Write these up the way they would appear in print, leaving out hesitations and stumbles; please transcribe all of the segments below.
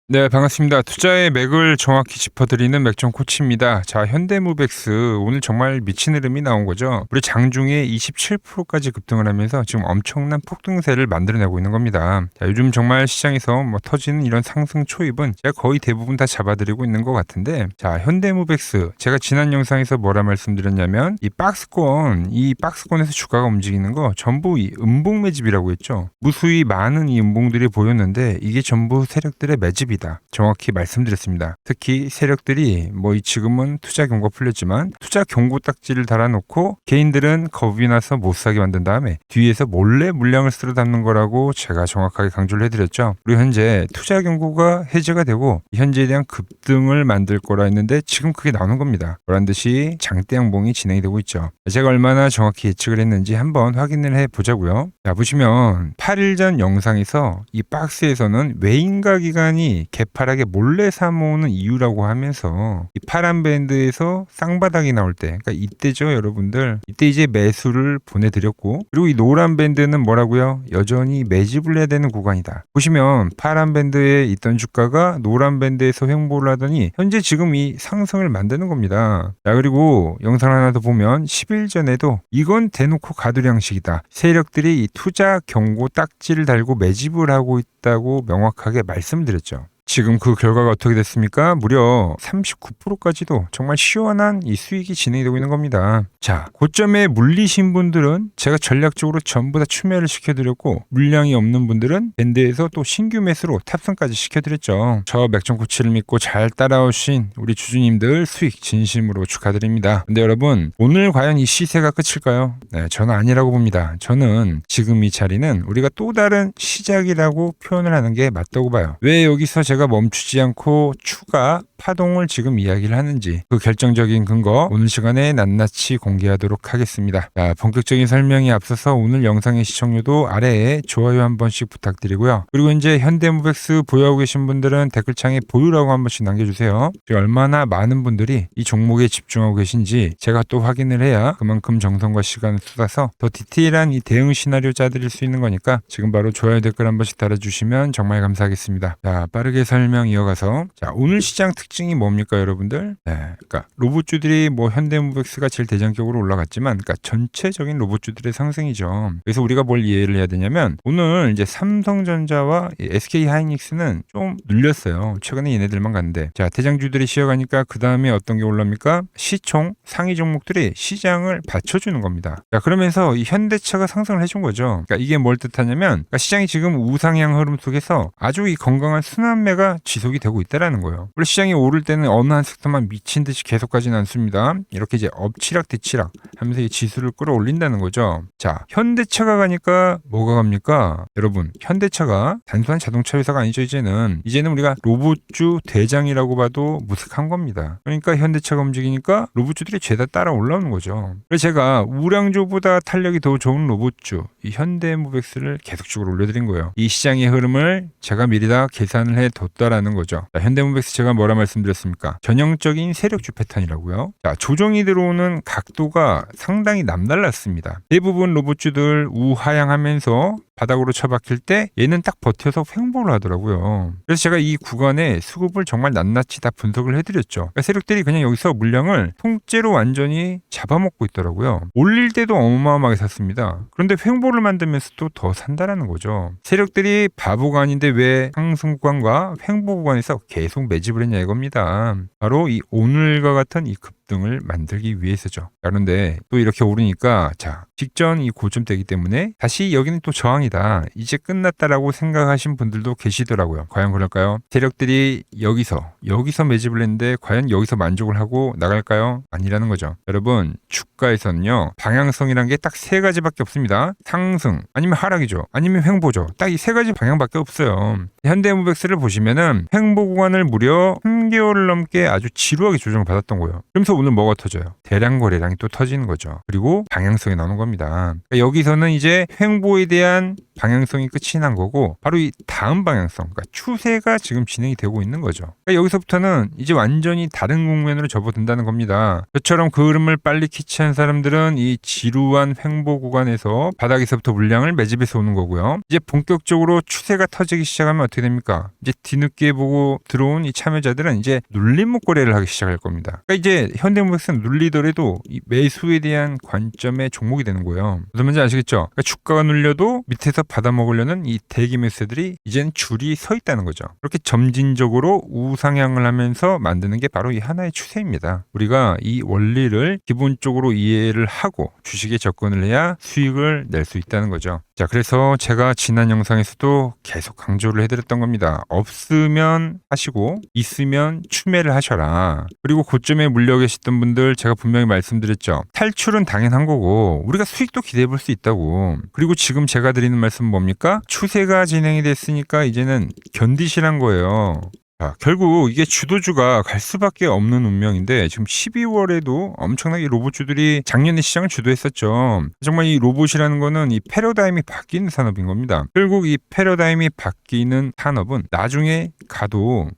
네, 반갑습니다. 투자의 맥을 정확히 짚어드리는 맥정 코치입니다. 자, 현대무백스 오늘 정말 미친 흐름이 나온 거죠. 우리 장중에 27%까지 급등을 하면서 지금 엄청난 폭등세를 만들어내고 있는 겁니다. 자, 요즘 정말 시장에서 터지는 이런 상승 초입은 제가 거의 대부분 다 잡아드리고 있는 것 같은데, 자, 현대무백스 제가 지난 영상에서 뭐라 말씀드렸냐면 이 박스권에서 주가가 움직이는 거 전부 이 음봉 매집이라고 했죠. 무수히 많은 이 음봉들이 보였는데 이게 전부 세력들의 매집이 정확히 말씀드렸습니다. 특히 세력들이 지금은 투자 경고 풀렸지만 투자 경고 딱지를 달아놓고 개인들은 겁이 나서 못 사게 만든 다음에 뒤에서 몰래 물량을 쓸어 담는 거라고 제가 정확하게 강조를 해드렸죠. 그리고 현재 투자 경고가 해제가 되고 현재에 대한 급등을 만들 거라 했는데 지금 그게 나오는 겁니다. 보란 듯이 장대 양봉이 진행이 되고 있죠. 제가 얼마나 정확히 예측을 했는지 한번 확인을 해보자고요. 자, 보시면 8일 전 영상에서 이 박스에서는 외인가 기관이 개파락에 몰래 사모으는 이유라고 하면서 이 파란 밴드에서 쌍바닥이 나올 때, 그러니까 이때죠, 여러분들. 이때 이제 매수를 보내드렸고, 그리고 이 노란 밴드는 뭐라고요? 여전히 매집을 해야 되는 구간이다. 보시면 파란 밴드에 있던 주가가 노란 밴드에서 횡보를 하더니 현재 지금 이 상승을 만드는 겁니다. 자, 그리고 영상 하나 더 보면 10일 전에도 이건 대놓고 가두리 양식이다. 세력들이 이 투자 경고 딱지를 달고 매집을 하고 있다고 명확하게 말씀드렸죠. 지금 그 결과가 어떻게 됐습니까? 무려 39%까지도 정말 시원한 이 수익이 진행이 되고 있는 겁니다. 자, 고점에 물리신 분들은 제가 전략적으로 전부 다 추멸을 시켜드렸고, 물량이 없는 분들은 밴드에서 또 신규 매수로 탑승까지 시켜드렸죠. 저 맥정 코치를 믿고 잘 따라오신 우리 주주님들 수익 진심으로 축하드립니다. 근데 여러분, 오늘 과연 이 시세가 끝일까요? 네, 저는 아니라고 봅니다. 저는 지금 이 자리는 우리가 또 다른 시작이라고 표현을 하는 게 맞다고 봐요. 왜 여기서 제가 멈추지 않고 추가 파동을 지금 이야기를 하는지 그 결정적인 근거 오늘 시간에 낱낱이 공개하도록 하겠습니다. 자, 본격적인 설명에 앞서서 오늘 영상의 시청률도 아래에 좋아요 한 번씩 부탁드리고요. 그리고 이제 현대무백스 보유하고 계신 분들은 댓글창에 보유라고 한 번씩 남겨주세요. 얼마나 많은 분들이 이 종목에 집중하고 계신지 제가 또 확인을 해야 그만큼 정성과 시간을 쏟아서 더 디테일한 이 대응 시나리오 짜드릴 수 있는 거니까 지금 바로 좋아요 댓글 한 번씩 달아주시면 정말 감사하겠습니다. 자, 빠르게 설명 이어가서, 자, 오늘 시장 특징이 뭡니까, 여러분들? 네, 그러니까 로봇주들이 현대무백스가 제일 대장격으로 올라갔지만, 그러니까 전체적인 로봇주들의 상승이죠. 그래서 우리가 뭘 이해를 해야 되냐면 오늘 이제 삼성전자와 SK하이닉스는 좀 눌렸어요. 최근에 얘네들만 갔는데, 자, 대장주들이 쉬어가니까 그 다음에 어떤 게 올라옵니까? 시총 상위 종목들이 시장을 받쳐주는 겁니다. 자, 그러면서 이 현대차가 상승을 해준 거죠. 그러니까 이게 뭘 뜻하냐면, 그러니까 시장이 지금 우상향 흐름 속에서 아주 이 건강한 순환매가 지속이 되고 있다라는 거예요. 원래 시장이 오를 때는 어느 한 섹터만 미친 듯이 계속 가지는 않습니다. 이렇게 이제 엎치락 뒤치락 하면서 이 지수를 끌어올린다는 거죠. 자, 현대차가 가니까 뭐가 갑니까? 여러분, 현대차가 단순한 자동차 회사가 아니죠. 이제는 우리가 로봇주 대장이라고 봐도 무색한 겁니다. 그러니까 현대차가 움직이니까 로봇주들이 죄다 따라 올라오는 거죠. 그래서 제가 우량주보다 탄력이 더 좋은 로봇주 이 현대무백스를 계속적으로 올려드린 거예요. 이 시장의 흐름을 제가 미리 다 계산을 해뒀다라는 거죠. 자, 현대무백스 제가 뭐라 말씀드렸습니까? 전형적인 세력주 패턴이라고요. 자, 조정이 들어오는 각도가 상당히 남달랐습니다. 대부분 로봇주들 우하향하면서 바닥으로 처박힐 때 얘는 딱 버텨서 횡보를 하더라고요. 그래서 제가 이 구간에 수급을 정말 낱낱이 다 분석을 해드렸죠. 그러니까 세력들이 그냥 여기서 물량을 통째로 완전히 잡아먹고 있더라고요. 올릴 때도 어마어마하게 샀습니다. 그런데 횡보를 만들면서도 더 산다라는 거죠. 세력들이 바보가 아닌데 왜 상승 구간과 횡보 구간에서 계속 매집을 했냐 이겁니다. 바로 이 오늘과 같은 이 급등을 만들기 위해서죠. 그런데 또 이렇게 오르니까, 자, 직전 이 고점대이기 때문에 다시 여기는 또 저항이다, 이제 끝났다라고 생각하신 분들도 계시더라고요. 과연 그럴까요? 세력들이 여기서 매집을 했는데 과연 여기서 만족을 하고 나갈까요? 아니라는 거죠. 여러분, 주가에서는요, 방향성이란 게 딱 세 가지밖에 없습니다. 상승, 아니면 하락이죠, 아니면 횡보죠. 딱 이 세 가지 방향밖에 없어요. 현대무백스를 보시면은 횡보 구간을 무려 3개월을 넘게 아주 지루하게 조정을 받았던 거예요. 그러면서 오늘 뭐가 터져요? 대량 거래량이 또 터지는 거죠. 그리고 방향성이 나오는 겁니다. 그러니까 여기서는 이제 횡보에 대한 방향성이 끝이 난 거고 바로 이 다음 방향성, 그러니까 추세가 지금 진행이 되고 있는 거죠. 그러니까 여기서부터는 이제 완전히 다른 국면으로 접어든다는 겁니다. 저처럼 그 흐름을 빨리 캐치한 사람들은 이 지루한 횡보 구간에서 바닥에서부터 물량을 매집해서 오는 거고요. 이제 본격적으로 추세가 터지기 시작하면 어떻게 됩니까? 이제 뒤늦게 보고 들어온 이 참여자들은 이제 눌림목 거래를 하기 시작할 겁니다. 그러니까 이제 현대무역은 눌리더라도 이 매수에 대한 관점의 종목이 되는 거예요. 무슨 말인지 아시겠죠? 그러니까 주가가 눌려도 밑에서 받아먹으려는 이 대기 매수들이 이제는 줄이 서 있다는 거죠. 그렇게 점진적으로 우상향을 하면서 만드는 게 바로 이 하나의 추세입니다. 우리가 이 원리를 기본적으로 이해를 하고 주식에 접근을 해야 수익을 낼 수 있다는 거죠. 자, 그래서 제가 지난 영상에서도 계속 강조를 해드렸던 겁니다. 없으면 하시고 있으면 추매를 하셔라. 그리고 고점에 물려 계시던 분들 제가 분명히 말씀드렸죠. 탈출은 당연한 거고 우리가 수익도 기대해 볼 수 있다고. 그리고 지금 제가 드리는 말씀은 뭡니까? 추세가 진행이 됐으니까 이제는 견디시란 거예요. 자, 결국 이게 주도주가 갈 수밖에 없는 운명인데 지금 12월에도 엄청나게 로봇주들이 작년에 시장을 주도했었죠. 정말 이 로봇이라는 거는 이 패러다임이 바뀌는 산업인 겁니다. 결국 이 패러다임이 바뀌는 산업은 나중에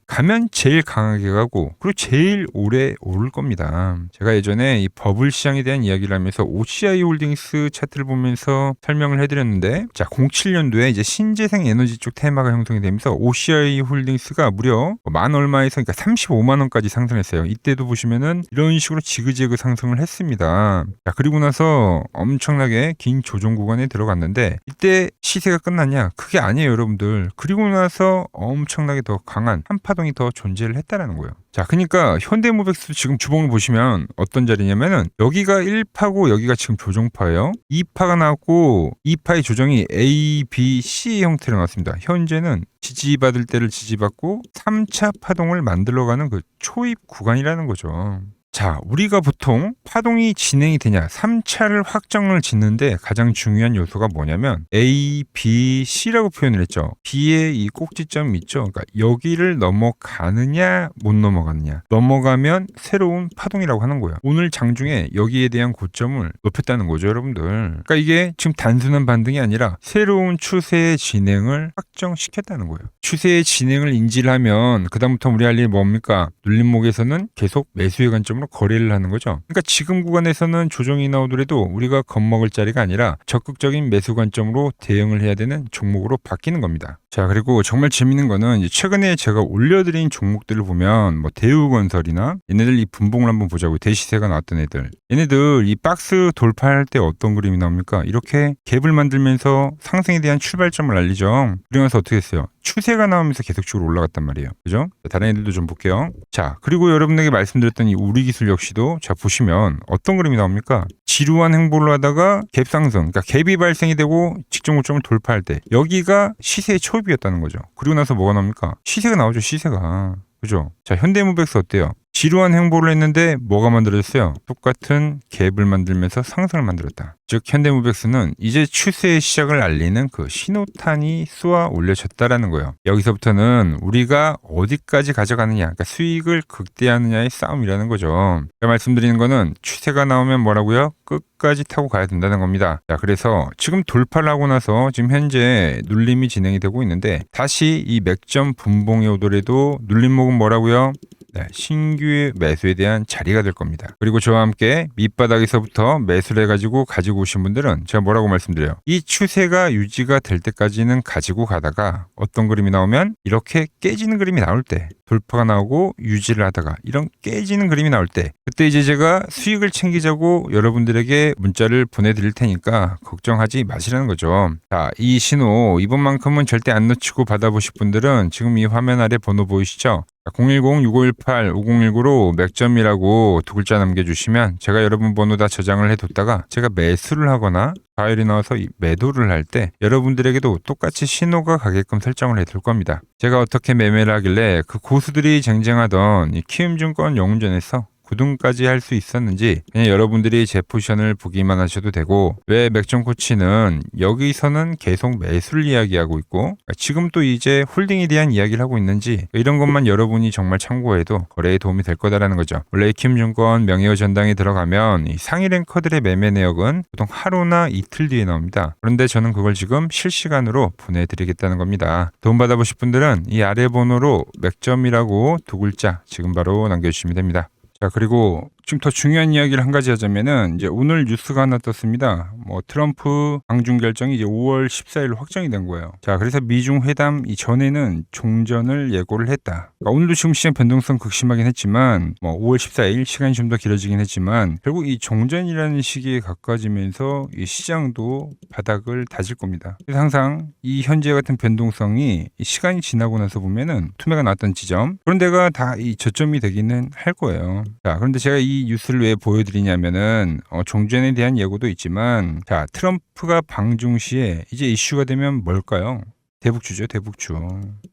가면 제일 강하게 가고 그리고 제일 오래 오를 겁니다. 제가 예전에 이 버블 시장에 대한 이야기를 하면서 OCI 홀딩스 차트를 보면서 설명을 해드렸는데 자, 07년도에 이제 신재생 에너지 쪽 테마가 형성이 되면서 OCI 홀딩스가 무려 만 얼마에서 그러니까 35만 원까지 상승했어요. 이때도 보시면은 이런 식으로 지그재그 상승을 했습니다. 자, 그리고 나서 엄청나게 긴 조정 구간에 들어갔는데 이때 시세가 끝났냐? 그게 아니에요, 여러분들. 그리고 나서 엄청나게 더 강한 한파동이 더 존재를 했다라는 거예요. 자, 그러니까 현대무백스 지금 주봉을 보시면 어떤 자리냐면은 여기가 1파고 여기가 지금 조정파예요. 2파가 나왔고 2파의 조정이 A, B, C 형태로 나왔습니다. 현재는 지지받을 때를 지지받고 3차 파동을 만들어가는 그 초입 구간이라는 거죠. 자, 우리가 보통 파동이 진행이 되냐 3차를 확정을 짓는데 가장 중요한 요소가 뭐냐면 A, B, C라고 표현을 했죠. B의 이 꼭지점 있죠. 그러니까 여기를 넘어가느냐 못 넘어가느냐. 넘어가면 새로운 파동이라고 하는 거예요. 오늘 장중에 여기에 대한 고점을 높였다는 거죠, 여러분들. 그러니까 이게 지금 단순한 반등이 아니라 새로운 추세의 진행을 확정시켰다는 거예요. 추세의 진행을 인지를 하면 그다음부터 우리 할 일이 뭡니까? 눌림목에서는 계속 매수의 관점으로 거래를 하는 거죠. 그러니까 지금 구간에서는 조정이 나오더라도 우리가 겁먹을 자리가 아니라 적극적인 매수 관점으로 대응을 해야 되는 종목으로 바뀌는 겁니다. 자, 그리고 정말 재밌는 거는 이제 최근에 제가 올려드린 종목들을 보면 뭐 대우건설이나 얘네들 이 분봉을 한번 보자고요. 대시세가 나왔던 애들. 얘네들 이 박스 돌파할 때 어떤 그림이 나옵니까? 이렇게 갭을 만들면서 상승에 대한 출발점을 알리죠. 그러면서 어떻게 했어요? 추세가 나오면서 계속적으로 올라갔단 말이에요. 그죠? 다른 애들도 좀 볼게요. 자, 그리고 여러분에게 말씀드렸던 이 우리기술 역시도 자, 보시면 어떤 그림이 나옵니까? 지루한 행보를 하다가 갭 상승, 그러니까 갭이 발생이 되고 직전 고점을 돌파할 때 여기가 시세의 초입이었다는 거죠. 그리고 나서 뭐가 나옵니까? 시세가 나오죠, 시세가. 그죠? 자, 현대무백스 어때요? 지루한 행보를 했는데 뭐가 만들어졌어요? 똑같은 갭을 만들면서 상승을 만들었다. 즉 현대무백스는 이제 추세의 시작을 알리는 그 신호탄이 쏘아 올려졌다라는 거예요. 여기서부터는 우리가 어디까지 가져가느냐, 그러니까 수익을 극대화하느냐의 싸움이라는 거죠. 제가 말씀드리는 거는 추세가 나오면 뭐라고요? 끝까지 타고 가야 된다는 겁니다. 자, 그래서 지금 돌파를 하고 나서 지금 현재 눌림이 진행이 되고 있는데 다시 이 맥점 분봉에 오더라도 눌림목은 뭐라고요? 네, 신규의 매수에 대한 자리가 될 겁니다. 그리고 저와 함께 밑바닥에서부터 매수를 해가지고 가지고 오신 분들은 제가 뭐라고 말씀드려요? 이 추세가 유지가 될 때까지는 가지고 가다가 어떤 그림이 나오면 이렇게 깨지는 그림이 나올 때 돌파가 나오고 유지를 하다가 이런 깨지는 그림이 나올 때 그때 이제 제가 수익을 챙기자고 여러분들에게 문자를 보내드릴 테니까 걱정하지 마시라는 거죠. 자, 이 신호 이번만큼은 절대 안 놓치고 받아보실 분들은 지금 이 화면 아래 번호 보이시죠? 010-6518-5019로 맥점이라고 두 글자 남겨주시면 제가 여러분 번호 다 저장을 해뒀다가 제가 매수를 하거나 과열이 나와서 매도를 할 때 여러분들에게도 똑같이 신호가 가게끔 설정을 해둘 겁니다. 제가 어떻게 매매를 하길래 그 고수들이 쟁쟁하던 이 키움증권 영운전에서 9등까지 할 수 있었는지 그냥 여러분들이 제 포지션을 보기만 하셔도 되고, 왜 맥점 코치는 여기서는 계속 매수를 이야기하고 있고 지금 또 이제 홀딩에 대한 이야기를 하고 있는지, 이런 것만 여러분이 정말 참고해도 거래에 도움이 될 거다라는 거죠. 원래 킴증권 명예의 전당에 들어가면 이 상위 랭커들의 매매 내역은 보통 하루나 이틀 뒤에 나옵니다. 그런데 저는 그걸 지금 실시간으로 보내드리겠다는 겁니다. 도움받아보실 분들은 이 아래 번호로 맥점이라고 두 글자 지금 바로 남겨주시면 됩니다. 자, 그리고 지금 더 중요한 이야기를 한 가지 하자면은, 이제 오늘 뉴스가 하나 떴습니다. 트럼프 방중 결정이 이제 5월 14일 확정이 된 거예요. 자, 그래서 미중 회담 이전에는 종전을 예고를 했다. 그러니까 오늘도 지금 시장 변동성 극심하긴 했지만 5월 14일 시간이 좀 더 길어지긴 했지만 결국 이 종전이라는 시기에 가까워지면서 이 시장도 바닥을 다질 겁니다. 그래서 항상 이 현재 같은 변동성이 이 시간이 지나고 나서 보면은 투매가 나왔던 지점, 그런 데가 다 이 저점이 되기는 할 거예요. 자, 그런데 제가 이 뉴스를 왜 보여드리냐면은 종전에 대한 예고도 있지만, 자, 트럼프가 방중 시에 이제 이슈가 되면 뭘까요? 대북주죠, 대북주.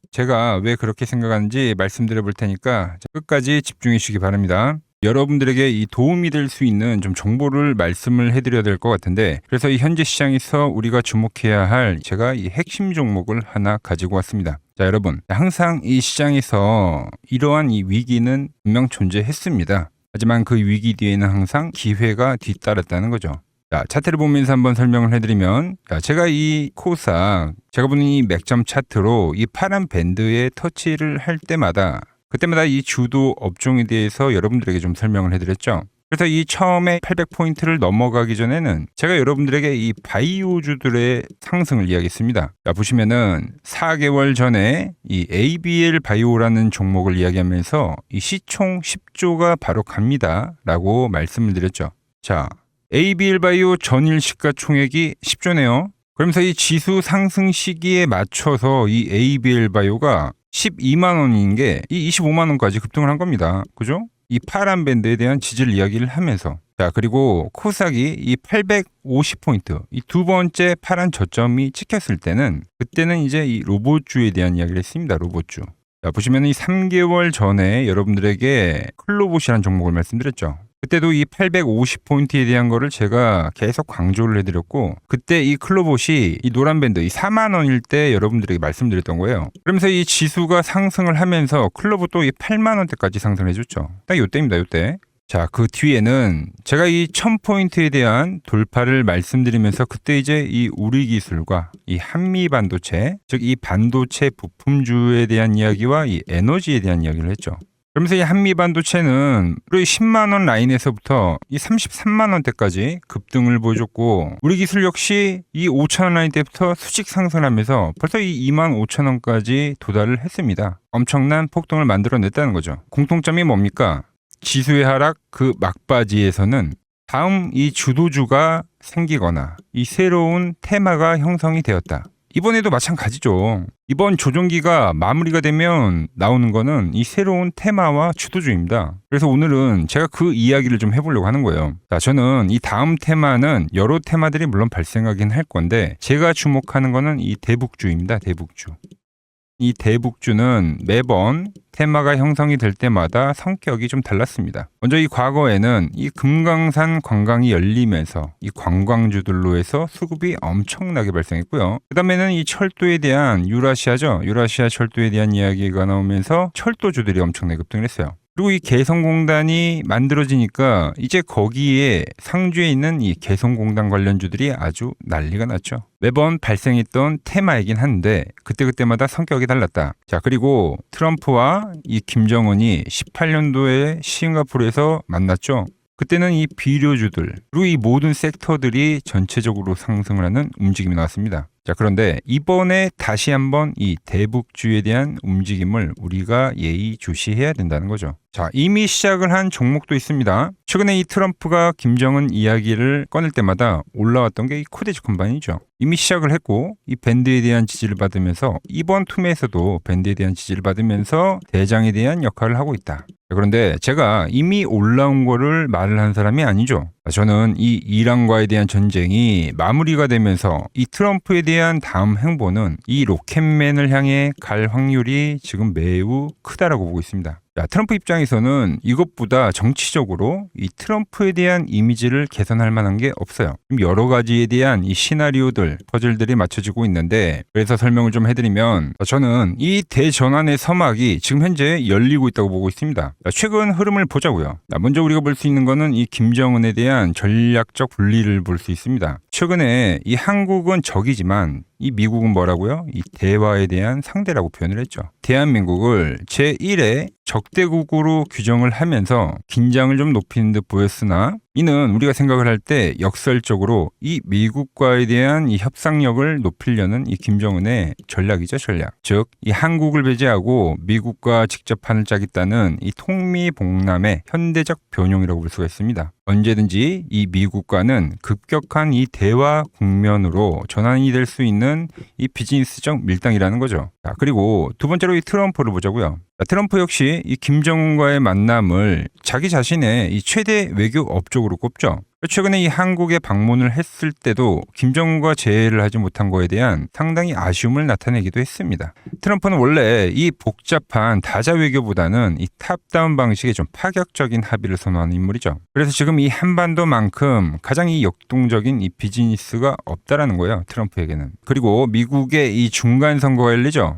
제가 왜 그렇게 생각하는지 말씀드려 볼 테니까 끝까지 집중해 주시기 바랍니다. 여러분들에게 이 도움이 될 수 있는 좀 정보를 말씀을 해드려야 될 것 같은데, 그래서 이 현재 시장에서 우리가 주목해야 할 제가 이 핵심 종목을 하나 가지고 왔습니다. 자, 여러분, 항상 이 시장에서 이러한 이 위기는 분명 존재했습니다. 하지만 그 위기 뒤에는 항상 기회가 뒤따랐다는 거죠. 자, 차트를 보면서 한번 설명을 해드리면, 자, 제가 이 코스닥, 제가 보는 이 맥점 차트로 이 파란 밴드에 터치를 할 때마다 그때마다 이 주도 업종에 대해서 여러분들에게 좀 설명을 해드렸죠. 그래서 이 처음에 800포인트를 넘어가기 전에는 제가 여러분들에게 이 바이오주들의 상승을 이야기했습니다. 자, 보시면은 4개월 전에 이 ABL 바이오라는 종목을 이야기하면서 이 시총 10조가 바로 갑니다 라고 말씀을 드렸죠. 자, ABL 바이오 전일 시가총액이 10조네요. 그러면서 이 지수 상승 시기에 맞춰서 이 ABL 바이오가 12만 원인 게 이 25만 원까지 급등을 한 겁니다. 그죠? 이 파란 밴드에 대한 지지를 이야기를 하면서, 자, 그리고 코스닥이 이 850포인트, 이 두 번째 파란 저점이 찍혔을 때는, 그때는 이제 이 로봇주에 대한 이야기를 했습니다. 로봇주. 자, 보시면 이 3개월 전에 여러분들에게 클로봇이라는 종목을 말씀드렸죠. 그때도 이 850포인트에 대한 거를 제가 계속 강조를 해드렸고, 그때 이 클로봇이 이 노란 밴드 이 4만 원일 때 여러분들에게 말씀드렸던 거예요. 그러면서 이 지수가 상승을 하면서 클로봇도 이 8만 원대까지 상승을 해줬죠. 딱 요때입니다, 요때. 자, 그 뒤에는 제가 이 1000포인트에 대한 돌파를 말씀드리면서 그때 이제 이 우리 기술과 이 한미 반도체, 즉 이 반도체 부품주에 대한 이야기와 이 에너지에 대한 이야기를 했죠. 그러면서 이 한미 반도체는 우리 10만 원 라인에서부터 이 33만 원대까지 급등을 보여줬고, 우리 기술 역시 이 5천 원 라인 때부터 수직 상승하면서 벌써 이 2만 5천 원까지 도달을 했습니다. 엄청난 폭등을 만들어냈다는 거죠. 공통점이 뭡니까? 지수의 하락 그 막바지에서는 다음 이 주도주가 생기거나 이 새로운 테마가 형성이 되었다. 이번에도 마찬가지죠. 이번 조정기가 마무리가 되면 나오는 거는 이 새로운 테마와 주도주입니다. 그래서 오늘은 제가 그 이야기를 좀 해보려고 하는 거예요. 자, 저는 이 다음 테마는 여러 테마들이 물론 발생하긴 할 건데, 제가 주목하는 거는 이 대북주입니다. 대북주. 이 대북주는 매번 테마가 형성이 될 때마다 성격이 좀 달랐습니다. 먼저 이 과거에는 이 금강산 관광이 열리면서 이 관광주들로 해서 수급이 엄청나게 발생했고요. 그 다음에는 이 철도에 대한 유라시아죠. 유라시아 철도에 대한 이야기가 나오면서 철도주들이 엄청나게 급등을 했어요. 그리고 이 개성공단이 만들어지니까 이제 거기에 상주에 있는 이 개성공단 관련주들이 아주 난리가 났죠. 매번 발생했던 테마이긴 한데 그때마다 성격이 달랐다. 자, 그리고 트럼프와 이 김정은이 18년도에 싱가포르에서 만났죠. 그때는 이 비료주들 그리고 이 모든 섹터들이 전체적으로 상승을 하는 움직임이 나왔습니다. 자, 그런데 이번에 다시 한번 이 대북주에 대한 움직임을 우리가 예의주시해야 된다는 거죠. 자, 이미 시작을 한 종목도 있습니다. 최근에 이 트럼프가 김정은 이야기를 꺼낼 때마다 올라왔던 게 이 코데지 컴바인이죠. 이미 시작을 했고 이 밴드에 대한 지지를 받으면서 이번 투매에서도 밴드에 대한 지지를 받으면서 대장에 대한 역할을 하고 있다. 그런데 제가 이미 올라온 거를 말을 한 사람이 아니죠. 저는 이 이란과에 대한 전쟁이 마무리가 되면서 이 트럼프에 대한 다음 행보는 이 로켓맨을 향해 갈 확률이 지금 매우 크다라고 보고 있습니다. 자, 트럼프 입장에서는 이것보다 정치적으로 이 트럼프에 대한 이미지를 개선할 만한 게 없어요. 여러 가지에 대한 이 시나리오들, 퍼즐들이 맞춰지고 있는데, 그래서 설명을 좀 해드리면 저는 이 대전환의 서막이 지금 현재 열리고 있다고 보고 있습니다. 자, 최근 흐름을 보자고요. 자, 먼저 우리가 볼 수 있는 거는 이 김정은에 대한 전략적 분리를 볼 수 있습니다. 최근에 이 한국은 적이지만 이 미국은 뭐라고요? 이 대화에 대한 상대라고 표현을 했죠. 대한민국을 제1의 적대국으로 규정을 하면서 긴장을 좀 높이는 듯 보였으나 이는 우리가 생각을 할 때 역설적으로 이 미국과에 대한 이 협상력을 높이려는 이 김정은의 전략이죠, 전략. 즉, 이 한국을 배제하고 미국과 직접 판을 짜겠다는 이 통미봉남의 현대적 변용이라고 볼 수가 있습니다. 언제든지 이 미국과는 급격한 이 대화 국면으로 전환이 될 수 있는 이 비즈니스적 밀당이라는 거죠. 자, 그리고 두 번째로 이 트럼프를 보자고요. 트럼프 역시 이 김정은과의 만남을 자기 자신의 이 최대 외교 업적으로 꼽죠. 최근에 이 한국에 방문을 했을 때도 김정은과 재회를 하지 못한 거에 대한 상당히 아쉬움을 나타내기도 했습니다. 트럼프는 원래 이 복잡한 다자 외교보다는 이 탑다운 방식의 좀 파격적인 합의를 선호하는 인물이죠. 그래서 지금 이 한반도만큼 가장 이 역동적인 이 비즈니스가 없다라는 거예요, 트럼프에게는. 그리고 미국의 이 중간 선거가 열리죠.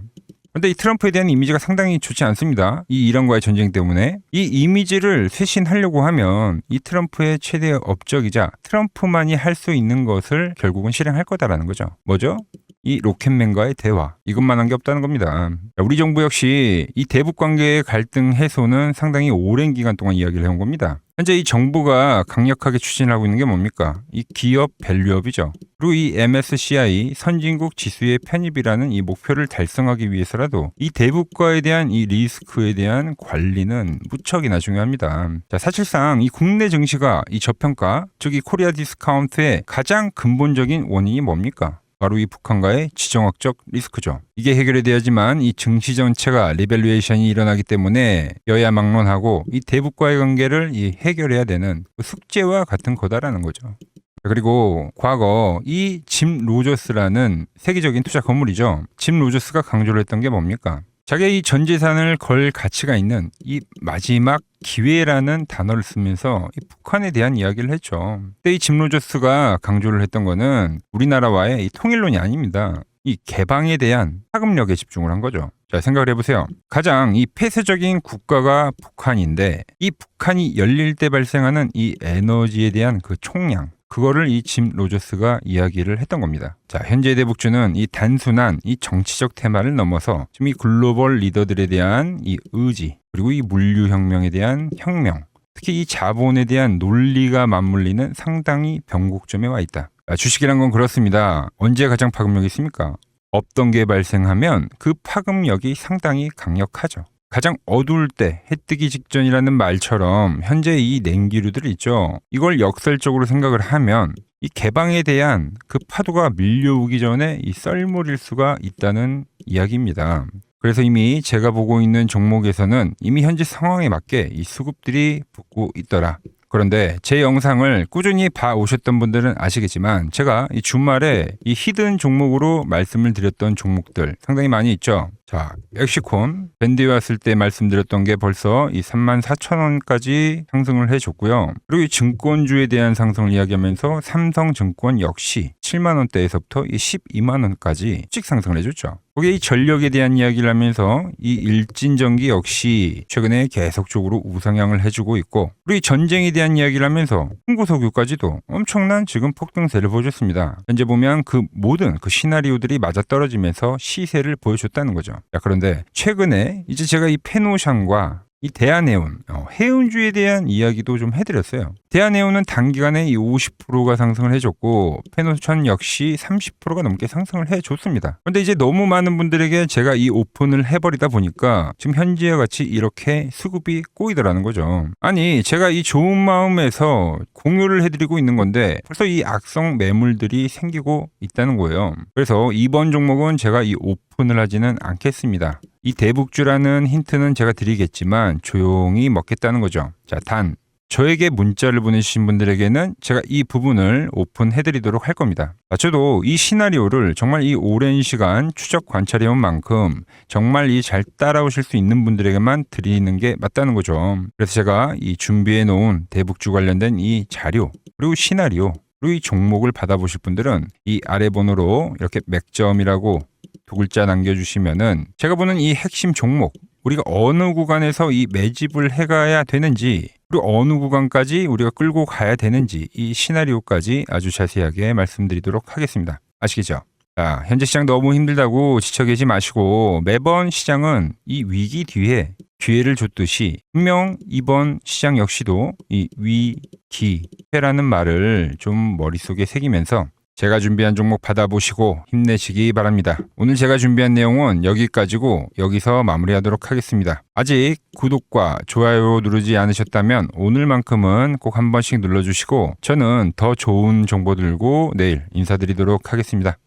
근데 이 트럼프에 대한 이미지가 상당히 좋지 않습니다. 이 이란과의 전쟁 때문에 이 이미지를 쇄신하려고 하면 이 트럼프의 최대 업적이자 트럼프만이 할 수 있는 것을 결국은 실행할 거다라는 거죠. 뭐죠? 이 로켓맨과의 대화. 이것만 한 게 없다는 겁니다. 우리 정부 역시 이 대북 관계의 갈등 해소는 상당히 오랜 기간 동안 이야기를 해온 겁니다. 현재 이 정부가 강력하게 추진하고 있는 게 뭡니까? 이 기업 밸류업이죠. 그리고 이 MSCI 선진국 지수의 편입이라는 이 목표를 달성하기 위해서라도 이 대북과에 대한 이 리스크에 대한 관리는 무척이나 중요합니다. 자, 사실상 이 국내 증시가 이 저평가, 즉 이 코리아 디스카운트의 가장 근본적인 원인이 뭡니까? 바로 이 북한과의 지정학적 리스크죠. 이게 해결이 돼야지만 이 증시 전체가 리밸류에이션이 일어나기 때문에 여야 막론하고 이 대북과의 관계를 이 해결해야 되는 숙제와 같은 거다라는 거죠. 그리고 과거 이 짐 로저스라는 세계적인 투자 건물이죠. 짐 로저스가 강조를 했던 게 뭡니까? 자기의 이 전 재산을 걸 가치가 있는 이 마지막 기회라는 단어를 쓰면서 이 북한에 대한 이야기를 했죠. 그때 이 짐 로저스가 강조를 했던 거는 우리나라와의 이 통일론이 아닙니다. 이 개방에 대한 파급력에 집중을 한 거죠. 자, 생각을 해보세요. 가장 이 폐쇄적인 국가가 북한인데 이 북한이 열릴 때 발생하는 이 에너지에 대한 그 총량, 그거를 이 짐 로저스가 이야기를 했던 겁니다. 자, 현재 대북주는 이 단순한 이 정치적 테마를 넘어서 지금 이 글로벌 리더들에 대한 이 의지, 그리고 이 물류혁명에 대한 혁명, 특히 이 자본에 대한 논리가 맞물리는 상당히 변곡점에 와 있다. 주식이란 건 그렇습니다. 언제 가장 파급력이 있습니까? 없던 게 발생하면 그 파급력이 상당히 강력하죠. 가장 어두울 때 해 뜨기 직전이라는 말처럼 현재 이 냉기류들 있죠. 이걸 역설적으로 생각을 하면 이 개방에 대한 그 파도가 밀려오기 전에 이 썰물일 수가 있다는 이야기입니다. 그래서 이미 제가 보고 있는 종목에서는 이미 현재 상황에 맞게 이 수급들이 붙고 있더라. 그런데 제 영상을 꾸준히 봐오셨던 분들은 아시겠지만 제가 이 주말에 이 히든 종목으로 말씀을 드렸던 종목들 상당히 많이 있죠. 자, 엑시콘 밴드에 왔을 때 말씀드렸던 게 벌써 이 34,000원까지 상승을 해줬고요. 그리고 이 증권주에 대한 상승을 이야기하면서 삼성증권 역시 7만원대에서부터 이 12만원까지 씩 상승을 해줬죠. 거기에 이 전력에 대한 이야기를 하면서 이 일진전기 역시 최근에 계속적으로 우상향을 해주고 있고, 그리고 이 전쟁에 대한 이야기를 하면서 홍보석유까지도 엄청난 지금 폭등세를 보여줬습니다. 현재 보면 그 모든 그 시나리오들이 맞아떨어지면서 시세를 보여줬다는 거죠. 자, 그런데 최근에 이제 제가 이 페노샹과 이 대한해운, 해운주에 대한 이야기도 좀 해드렸어요. 대한해운은 단기간에 이 50%가 상승을 해줬고 페노션 역시 30%가 넘게 상승을 해줬습니다. 그런데 이제 너무 많은 분들에게 제가 이 오픈을 해버리다 보니까 지금 현재와 같이 이렇게 수급이 꼬이더라는 거죠. 아니, 제가 이 좋은 마음에서 공유를 해드리고 있는 건데 벌써 이 악성 매물들이 생기고 있다는 거예요. 그래서 이번 종목은 제가 이 오픈을 하지는 않겠습니다. 이 대북주라는 힌트는 제가 드리겠지만 조용히 먹겠다는 거죠. 자, 단 저에게 문자를 보내주신 분들에게는 제가 이 부분을 오픈해드리도록 할 겁니다. 저도 이 시나리오를 정말 이 오랜 시간 추적 관찰해온 만큼 정말 이 잘 따라오실 수 있는 분들에게만 드리는 게 맞다는 거죠. 그래서 제가 이 준비해놓은 대북주 관련된 이 자료 그리고 시나리오 그리고 이 종목을 받아보실 분들은 이 아래 번호로 이렇게 맥점이라고 두 글자 남겨주시면은 제가 보는 이 핵심 종목 우리가 어느 구간에서 이 매집을 해가야 되는지 그리고 어느 구간까지 우리가 끌고 가야 되는지 이 시나리오까지 아주 자세하게 말씀드리도록 하겠습니다. 아시겠죠? 자, 현재 시장 너무 힘들다고 지쳐 계지 마시고 매번 시장은 이 위기 뒤에 기회를 줬듯이 분명 이번 시장 역시도 이 위기회라는 말을 좀 머릿속에 새기면서 제가 준비한 종목 받아보시고 힘내시기 바랍니다. 오늘 제가 준비한 내용은 여기까지고 여기서 마무리하도록 하겠습니다. 아직 구독과 좋아요 누르지 않으셨다면 오늘만큼은 꼭 한 번씩 눌러주시고 저는 더 좋은 정보 들고 내일 인사드리도록 하겠습니다.